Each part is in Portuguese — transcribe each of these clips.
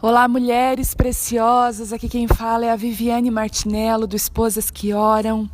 Olá, mulheres preciosas, aqui quem fala é a Viviane Martinello, do Esposas que Oram.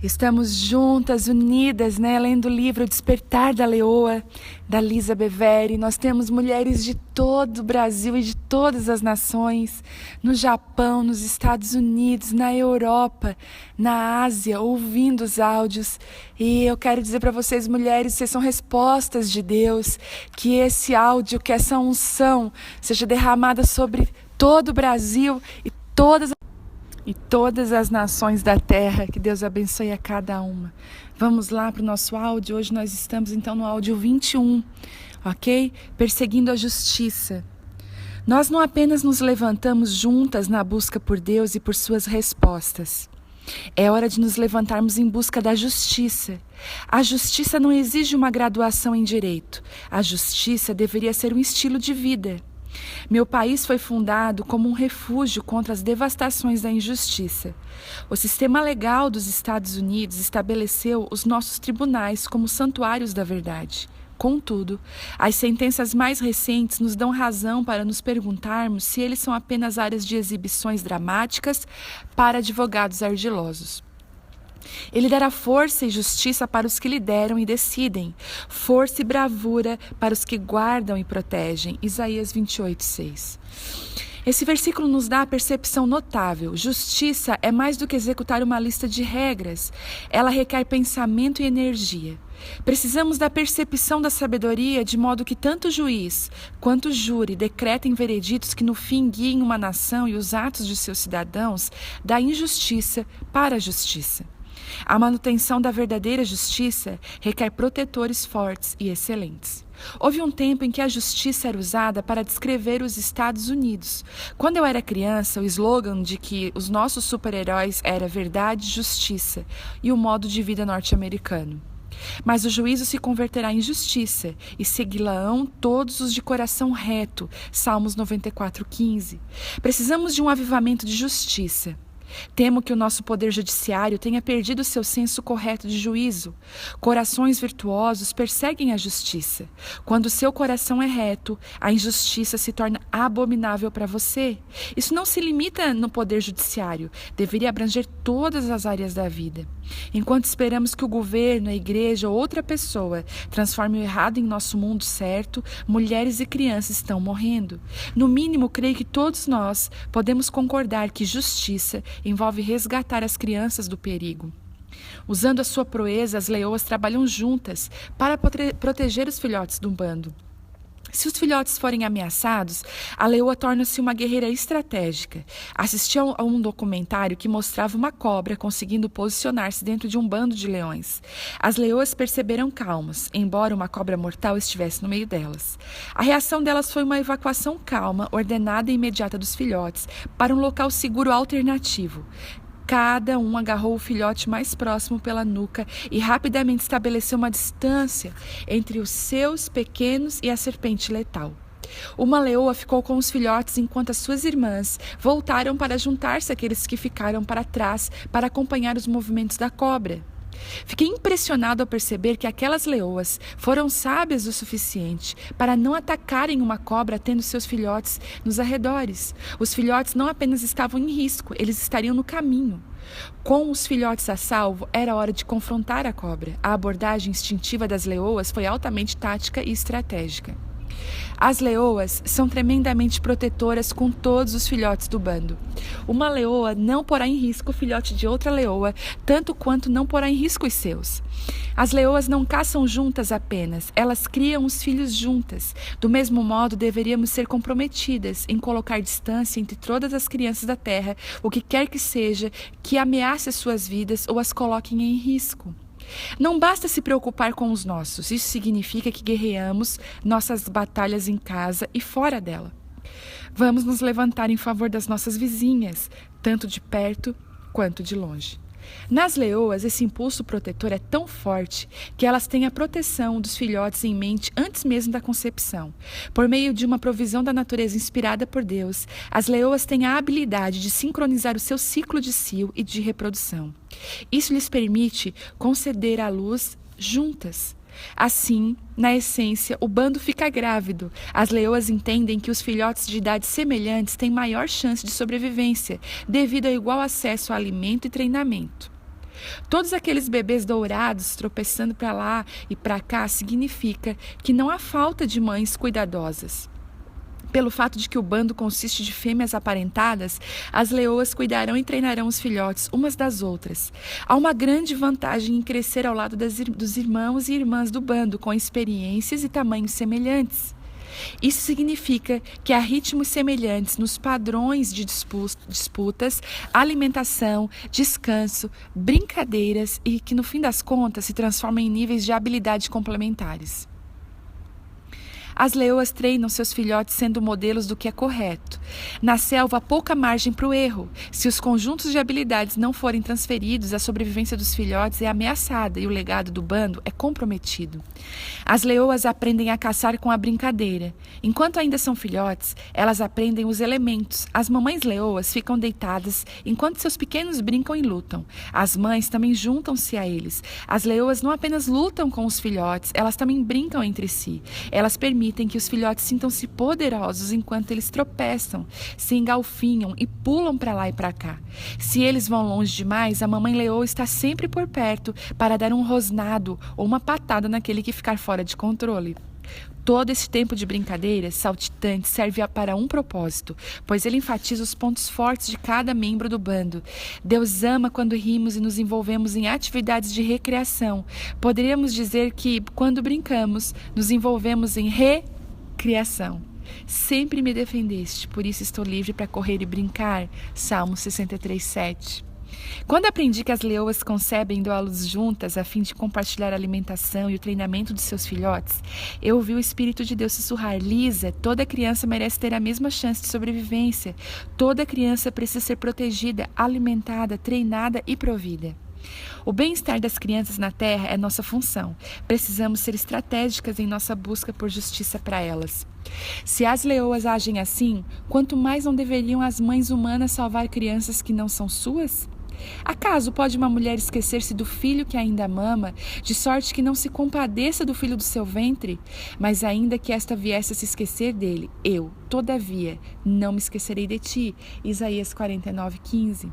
Estamos juntas, unidas, lendo o livro Despertar da Leoa, da Lisa Beveri. Nós temos mulheres de todo o Brasil e de todas as nações, no Japão, nos Estados Unidos, na Europa, na Ásia, ouvindo os áudios. E eu quero dizer para vocês, mulheres, vocês são respostas de Deus, que esse áudio, que essa unção seja derramada sobre todo o Brasil e todas as nações da terra, que Deus abençoe a cada uma. Vamos lá para o nosso áudio. Hoje nós estamos então no áudio 21, ok? Perseguindo a justiça. Nós não apenas nos levantamos juntas na busca por Deus e por suas respostas. É hora de nos levantarmos em busca da justiça. A justiça não exige uma graduação em direito. A justiça deveria ser um estilo de vida. Meu país foi fundado como um refúgio contra as devastações da injustiça. O sistema legal dos Estados Unidos estabeleceu os nossos tribunais como santuários da verdade. Contudo, as sentenças mais recentes nos dão razão para nos perguntarmos se eles são apenas áreas de exibições dramáticas para advogados ardilosos. Ele dará força e justiça para os que lideram e decidem, força e bravura para os que guardam e protegem. Isaías 28:6. Esse versículo nos dá a percepção notável. Justiça é mais do que executar uma lista de regras. Ela requer pensamento e energia. Precisamos da percepção da sabedoria, de modo que tanto o juiz quanto o júri decretem vereditos que no fim guiem uma nação e os atos de seus cidadãos da injustiça para a justiça. A manutenção da verdadeira justiça requer protetores fortes e excelentes. Houve um tempo em que a justiça era usada para descrever os Estados Unidos. Quando eu era criança, o slogan de que os nossos super-heróis era verdade e justiça e o modo de vida norte-americano. Mas o juízo se converterá em justiça, e segui-la-ão todos os de coração reto. Salmos 94:15. Precisamos de um avivamento de justiça. Temo que o nosso poder judiciário tenha perdido seu senso correto de juízo. Corações virtuosos perseguem a justiça. Quando seu coração é reto, a injustiça se torna abominável para você. Isso não se limita no poder judiciário, deveria abranger todas as áreas da vida. Enquanto esperamos que o governo, a igreja ou outra pessoa transforme o errado em nosso mundo certo, mulheres e crianças estão morrendo. No mínimo, creio que todos nós podemos concordar que justiça envolve resgatar as crianças do perigo. Usando a sua proeza, as leoas trabalham juntas para proteger os filhotes do bando. Se os filhotes forem ameaçados, a leoa torna-se uma guerreira estratégica. Assisti a um documentário que mostrava uma cobra conseguindo posicionar-se dentro de um bando de leões. As leoas perceberam calmas, embora uma cobra mortal estivesse no meio delas. A reação delas foi uma evacuação calma, ordenada e imediata dos filhotes, para um local seguro alternativo. Cada um agarrou o filhote mais próximo pela nuca e rapidamente estabeleceu uma distância entre os seus pequenos e a serpente letal. Uma leoa ficou com os filhotes enquanto as suas irmãs voltaram para juntar-se àqueles que ficaram para trás para acompanhar os movimentos da cobra. Fiquei impressionado ao perceber que aquelas leoas foram sábias o suficiente para não atacarem uma cobra tendo seus filhotes nos arredores. Os filhotes não apenas estavam em risco, eles estariam no caminho. Com os filhotes a salvo, era hora de confrontar a cobra. A abordagem instintiva das leoas foi altamente tática e estratégica. As leoas são tremendamente protetoras com todos os filhotes do bando. Uma leoa não porá em risco o filhote de outra leoa, tanto quanto não porá em risco os seus. As leoas não caçam juntas apenas, elas criam os filhos juntas. Do mesmo modo, deveríamos ser comprometidas em colocar distância entre todas as crianças da terra, o que quer que seja que ameace as suas vidas ou as coloquem em risco. Não basta se preocupar com os nossos, isso significa que guerreamos nossas batalhas em casa e fora dela. Vamos nos levantar em favor das nossas vizinhas, tanto de perto quanto de longe. Nas leoas, esse impulso protetor é tão forte que elas têm a proteção dos filhotes em mente antes mesmo da concepção. Por meio de uma provisão da natureza inspirada por Deus, as leoas têm a habilidade de sincronizar o seu ciclo de cio e de reprodução. Isso lhes permite conceder à luz juntas. Assim, na essência, o bando fica grávido. As leoas entendem que os filhotes de idades semelhantes têm maior chance de sobrevivência, devido ao igual acesso a alimento e treinamento. Todos aqueles bebês dourados tropeçando para lá e para cá significa que não há falta de mães cuidadosas. Pelo fato de que o bando consiste de fêmeas aparentadas, as leoas cuidarão e treinarão os filhotes umas das outras. Há uma grande vantagem em crescer ao lado dos irmãos e irmãs do bando, com experiências e tamanhos semelhantes. Isso significa que há ritmos semelhantes nos padrões de disputas, alimentação, descanso, brincadeiras e que, no fim das contas, se transformam em níveis de habilidade complementares. As leoas treinam seus filhotes sendo modelos do que é correto. Na selva, há pouca margem para o erro. Se os conjuntos de habilidades não forem transferidos, a sobrevivência dos filhotes é ameaçada e o legado do bando é comprometido. As leoas aprendem a caçar com a brincadeira. Enquanto ainda são filhotes, elas aprendem os elementos. As mamães leoas ficam deitadas enquanto seus pequenos brincam e lutam. As mães também juntam-se a eles. As leoas não apenas lutam com os filhotes, elas também brincam entre si. Elas permitem que os filhotes sintam-se poderosos enquanto eles tropeçam, se engalfinham e pulam para lá e para cá. Se eles vão longe demais, a mamãe leoa está sempre por perto para dar um rosnado ou uma patada naquele que ficar fora de controle. Todo esse tempo de brincadeira saltitante serve para um propósito, pois ele enfatiza os pontos fortes de cada membro do bando. Deus ama quando rimos e nos envolvemos em atividades de recreação. Poderíamos dizer que, quando brincamos, nos envolvemos em recriação. Sempre me defendeste, por isso estou livre para correr e brincar. Salmo 63:7. Quando aprendi que as leoas concebem e dão à luz juntas a fim de compartilhar a alimentação e o treinamento de seus filhotes, eu ouvi o Espírito de Deus sussurrar: Lisa, toda criança merece ter a mesma chance de sobrevivência. Toda criança precisa ser protegida, alimentada, treinada e provida. O bem-estar das crianças na Terra é nossa função. Precisamos ser estratégicas em nossa busca por justiça para elas. Se as leoas agem assim, quanto mais não deveriam as mães humanas salvar crianças que não são suas? Acaso pode uma mulher esquecer-se do filho que ainda mama, de sorte que não se compadeça do filho do seu ventre? Mas ainda que esta viesse a se esquecer dele, eu, todavia, não me esquecerei de ti. Isaías 49:15.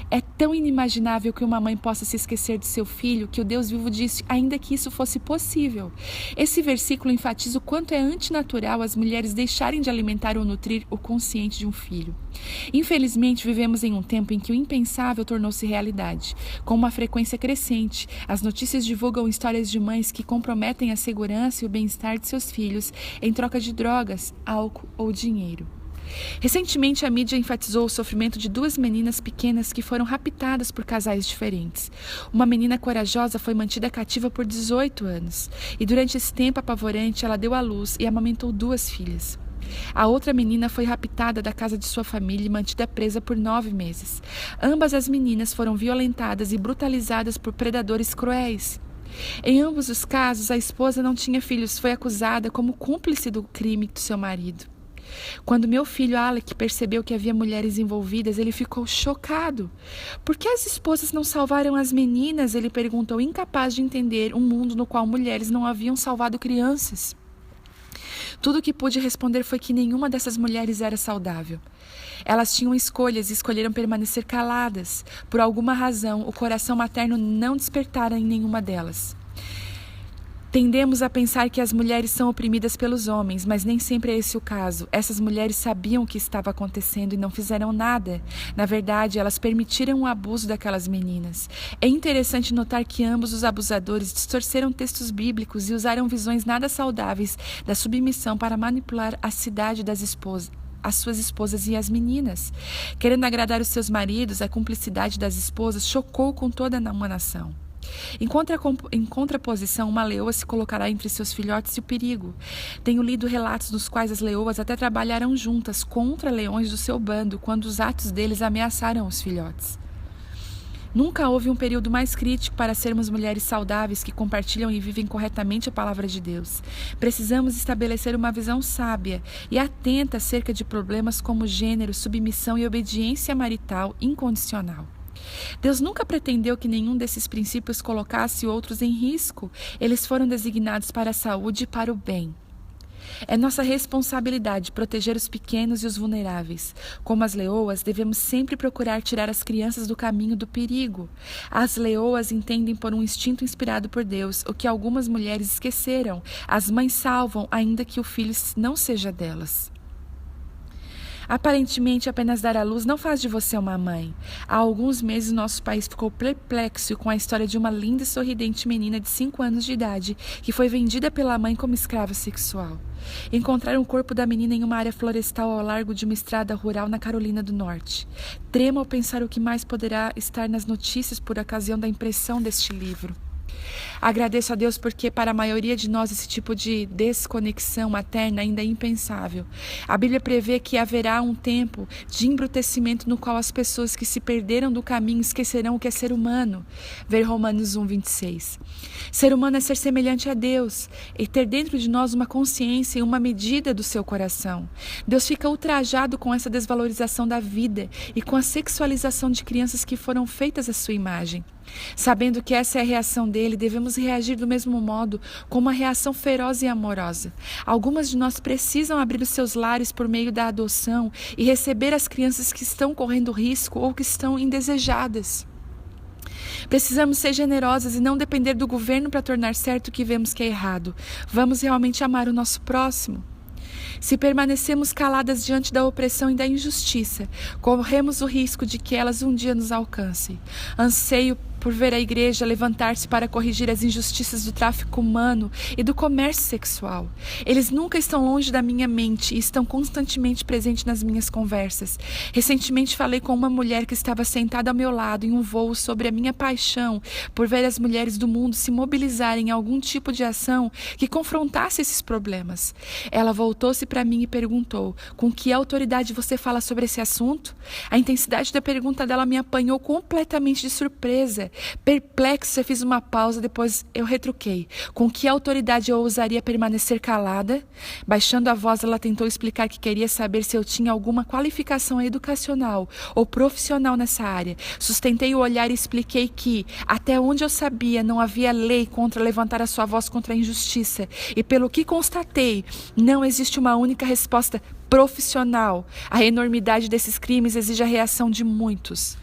É tão inimaginável que uma mãe possa se esquecer de seu filho que o Deus vivo disse, ainda que isso fosse possível. Esse versículo enfatiza o quanto é antinatural as mulheres deixarem de alimentar ou nutrir o consciente de um filho. Infelizmente, vivemos em um tempo em que o impensável tornou-se realidade. Com uma frequência crescente, as notícias divulgam histórias de mães que comprometem a segurança e o bem-estar de seus filhos em troca de drogas, álcool ou dinheiro. Recentemente, a mídia enfatizou o sofrimento de duas meninas pequenas que foram raptadas por casais diferentes. Uma menina corajosa foi mantida cativa por 18 anos e durante esse tempo apavorante ela deu à luz e amamentou 2 filhas. A outra menina foi raptada da casa de sua família e mantida presa por 9 meses. Ambas as meninas foram violentadas e brutalizadas por predadores cruéis. Em ambos os casos, a esposa não tinha filhos, foi acusada como cúmplice do crime do seu marido. Quando meu filho Alec percebeu que havia mulheres envolvidas, ele ficou chocado. Por que as esposas não salvaram as meninas? Ele perguntou, incapaz de entender um mundo no qual mulheres não haviam salvado crianças. Tudo o que pude responder foi que nenhuma dessas mulheres era saudável. Elas tinham escolhas e escolheram permanecer caladas. Por alguma razão, o coração materno não despertara em nenhuma delas. Tendemos a pensar que as mulheres são oprimidas pelos homens, mas nem sempre é esse o caso. Essas mulheres sabiam o que estava acontecendo e não fizeram nada. Na verdade, elas permitiram o abuso daquelas meninas. É interessante notar que ambos os abusadores distorceram textos bíblicos e usaram visões nada saudáveis da submissão para manipular a cidade das esposas. As suas esposas e as meninas. Querendo agradar os seus maridos, a cumplicidade das esposas chocou com toda uma nação. Em contraposição, uma leoa se colocará entre seus filhotes e o perigo. Tenho lido relatos nos quais as leoas até trabalharam juntas contra leões do seu bando, quando os atos deles ameaçaram os filhotes. Nunca houve um período mais crítico para sermos mulheres saudáveis que compartilham e vivem corretamente a palavra de Deus. Precisamos estabelecer uma visão sábia e atenta acerca de problemas como gênero, submissão e obediência marital incondicional. Deus nunca pretendeu que nenhum desses princípios colocasse outros em risco. Eles foram designados para a saúde e para o bem. É nossa responsabilidade proteger os pequenos e os vulneráveis. Como as leoas, devemos sempre procurar tirar as crianças do caminho do perigo. As leoas entendem por um instinto inspirado por Deus o que algumas mulheres esqueceram. As mães salvam, ainda que o filho não seja delas. Aparentemente, apenas dar à luz não faz de você uma mãe. Há alguns meses, nosso país ficou perplexo com a história de uma linda e sorridente menina de 5 anos de idade que foi vendida pela mãe como escrava sexual. Encontraram o corpo da menina em uma área florestal ao largo de uma estrada rural na Carolina do Norte. Tremo ao pensar o que mais poderá estar nas notícias por ocasião da impressão deste livro. Agradeço a Deus porque para a maioria de nós esse tipo de desconexão materna ainda é impensável. A Bíblia prevê que haverá um tempo de embrutecimento no qual as pessoas que se perderam do caminho esquecerão o que é ser humano. Ver Romanos 1:26. Ser humano é ser semelhante a Deus e ter dentro de nós uma consciência e uma medida do seu coração. Deus fica ultrajado com essa desvalorização da vida e com a sexualização de crianças que foram feitas à sua imagem. Sabendo que essa é a reação dele, devemos reagir do mesmo modo, com uma reação feroz e amorosa. Algumas de nós precisam abrir os seus lares por meio da adoção e receber as crianças que estão correndo risco ou que estão indesejadas. Precisamos ser generosas e não depender do governo para tornar certo o que vemos que é errado. Vamos realmente amar o nosso próximo? Se permanecemos caladas diante da opressão e da injustiça, corremos o risco de que elas um dia nos alcancem. Anseio por ver a igreja levantar-se para corrigir as injustiças do tráfico humano e do comércio sexual. Eles nunca estão longe da minha mente e estão constantemente presentes nas minhas conversas. Recentemente falei com uma mulher que estava sentada ao meu lado em um voo sobre a minha paixão por ver as mulheres do mundo se mobilizarem em algum tipo de ação que confrontasse esses problemas. Ela voltou-se para mim e perguntou: com que autoridade você fala sobre esse assunto? A intensidade da pergunta dela me apanhou completamente de surpresa. Perplexa, fiz uma pausa, depois eu retruquei. Com que autoridade eu ousaria permanecer calada? Baixando a voz, ela tentou explicar que queria saber se eu tinha alguma qualificação educacional ou profissional nessa área. Sustentei o olhar e expliquei que, até onde eu sabia, não havia lei contra levantar a sua voz contra a injustiça. E pelo que constatei, não existe uma única resposta profissional. A enormidade desses crimes exige a reação de muitos.